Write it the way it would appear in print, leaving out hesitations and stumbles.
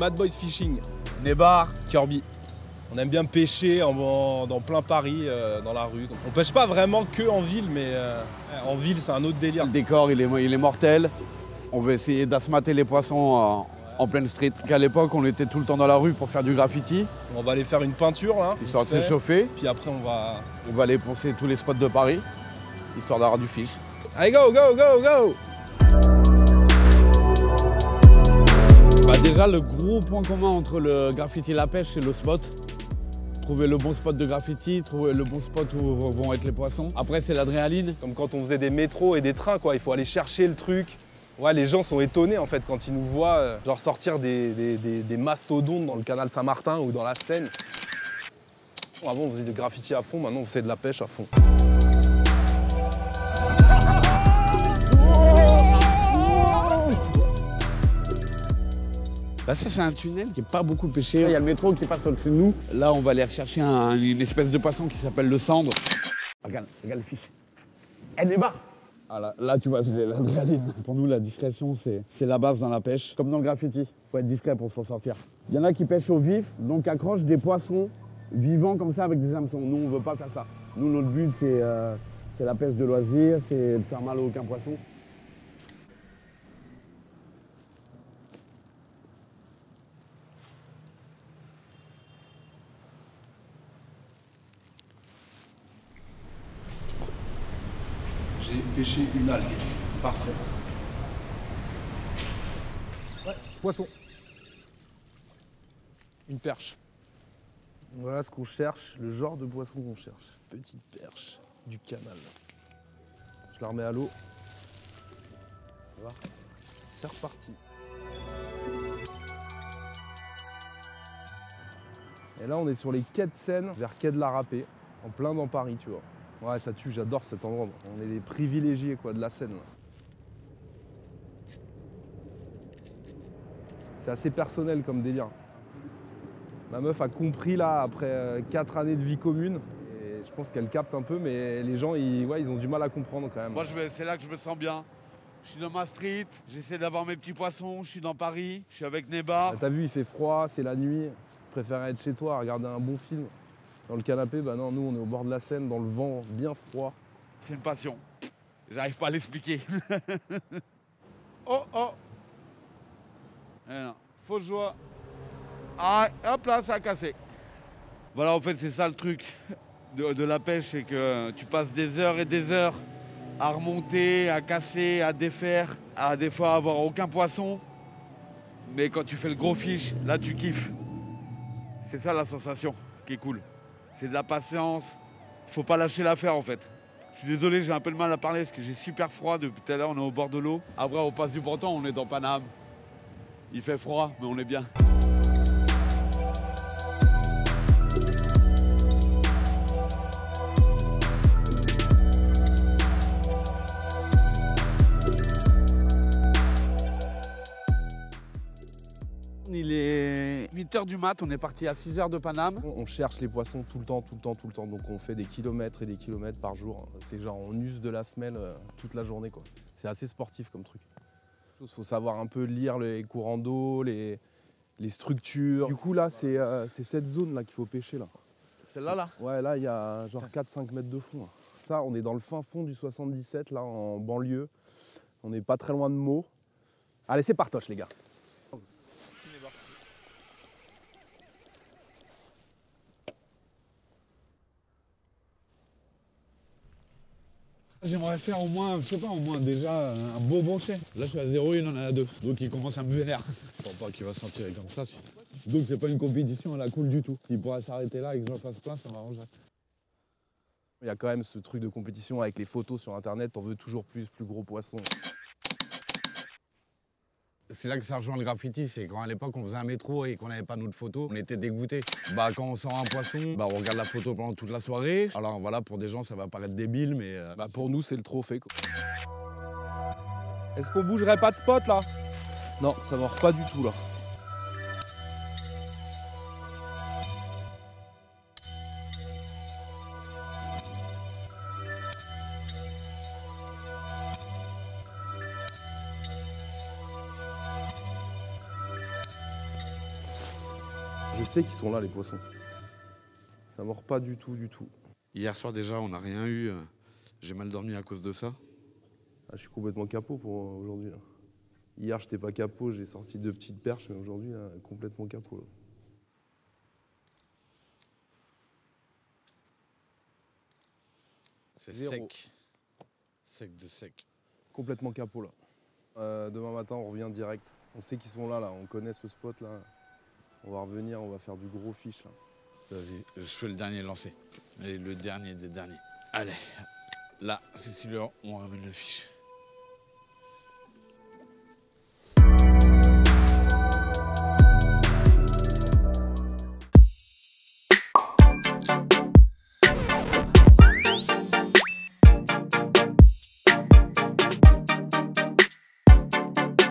Bad Boys Fishing. Nebar. Kirby. On aime bien pêcher dans plein Paris, dans la rue. On pêche pas vraiment que en ville, mais en ville, c'est un autre délire. Le décor, il est mortel. On veut essayer d'assmater les poissons en pleine street. À l'époque, on était tout le temps dans la rue pour faire du graffiti. On va aller faire une peinture, là. Histoire de s'échauffer. Puis après, on va aller poncer tous les spots de Paris, histoire d'avoir du fish. Allez, go, go, go, go! Bah déjà, le gros point commun entre le graffiti et la pêche, c'est le spot. Trouver le bon spot de graffiti, trouver le bon spot où vont être les poissons. Après, c'est l'adrénaline. Comme quand on faisait des métros et des trains, quoi. Il faut aller chercher le truc. Ouais, les gens sont étonnés, en fait, quand ils nous voient genre sortir des mastodontes dans le canal Saint-Martin ou dans la Seine. Avant, on faisait du graffiti à fond. Maintenant, on fait de la pêche à fond. Là, ça, c'est un tunnel qui n'est pas beaucoup pêché. Il y a le métro qui passe au-dessus de nous. Là, on va aller rechercher une espèce de poisson qui s'appelle le cendre. Regarde le fish. Elle débarque. Ah là, tu vois, c'est l'adrénaline. Pour nous, la discrétion, c'est la base dans la pêche. Comme dans le graffiti, il faut être discret pour s'en sortir. Il y en a qui pêchent au vif, donc accrochent des poissons vivants comme ça avec des hameçons. Nous, on ne veut pas faire ça. Nous, notre but, c'est la pêche de loisir, c'est de faire mal à aucun poisson. J'ai pêché une algue. Parfait. Ouais, poisson. Une perche. Voilà ce qu'on cherche, le genre de poisson qu'on cherche. Petite perche du canal. Je la remets à l'eau. Voilà. C'est reparti. Et là, on est sur les quais de Seine, vers quai de la Râpée, en plein dans Paris, tu vois. Ouais, ça tue, j'adore cet endroit. On est des privilégiés, quoi, de la Seine. Là. C'est assez personnel comme délire. Ma meuf a compris, là, après 4 années de vie commune. Et je pense qu'elle capte un peu, mais les gens, ils ont du mal à comprendre, quand même. Moi, c'est là que je me sens bien. Je suis dans ma street, j'essaie d'avoir mes petits poissons, je suis dans Paris, je suis avec Nebar. Bah, t'as vu, il fait froid, c'est la nuit. Je préfère être chez toi, regarder un bon film. Dans le canapé, bah non, nous on est au bord de la Seine, dans le vent, bien froid. C'est une passion. J'arrive pas à l'expliquer. Oh. Eh non, fausse joie. Ah, hop là, ça a cassé. Voilà, en fait, c'est ça le truc de la pêche, c'est que tu passes des heures et des heures à remonter, à casser, à défaire, à des fois avoir aucun poisson. Mais quand tu fais le gros fiche, là tu kiffes. C'est ça la sensation qui est cool. C'est de la patience. Faut pas lâcher l'affaire en fait. Je suis désolé, j'ai un peu de mal à parler parce que j'ai super froid. Depuis tout à l'heure, on est au bord de l'eau. Après, on passe du bon temps, on est dans Paname. Il fait froid, mais on est bien. Il est 8h du mat, on est parti à 6h de Paname. On cherche les poissons tout le temps. Donc on fait des kilomètres et des kilomètres par jour. C'est genre on use de la semelle toute la journée, quoi. C'est assez sportif comme truc. Il faut savoir un peu lire les courants d'eau, les structures. Du coup là, c'est cette zone là qu'il faut pêcher là. Celle-là là? Ouais, là il y a genre 4-5 mètres de fond. Là. Ça, on est dans le fin fond du 77, là en banlieue. On n'est pas très loin de Meaux. Allez, c'est partoche les gars. J'aimerais faire au moins, je sais pas, au moins déjà un beau brochet. Là, je suis à 0, il en a à 2. Donc, il commence à me vénère. Je pense pas qu'il va s'en tirer comme ça. Donc, c'est pas une compétition à la cool du tout. S'il pourrait s'arrêter là et que j'en fasse plein, ça m'arrangerait. Il y a quand même ce truc de compétition avec les photos sur Internet. On veut toujours plus gros poissons. C'est là que ça rejoint le graffiti, c'est quand à l'époque on faisait un métro et qu'on n'avait pas notre photo, on était dégoûtés. Bah quand on sort un poisson, bah on regarde la photo pendant toute la soirée. Alors voilà, pour des gens ça va paraître débile, mais... Bah pour nous c'est le trophée quoi. Est-ce qu'on bougerait pas de spot là? Non, ça mord pas du tout là. sais qu'ils sont là les poissons. Ça mord pas du tout, du tout. Hier soir déjà, on n'a rien eu. J'ai mal dormi à cause de ça. Ah, je suis complètement capot pour aujourd'hui. Hier, j'étais pas capot, j'ai sorti 2 petites perches, mais aujourd'hui, complètement capot. Là. C'est Zéro. sec. Sec de sec. Complètement capot là. Demain matin, on revient direct. On sait qu'ils sont là, on connaît ce spot là. On va revenir, on va faire du gros fiche là. Vas-y, je fais le dernier lancé. Allez, le dernier des derniers. Allez, là, c'est celui-là, on ramène le fiche.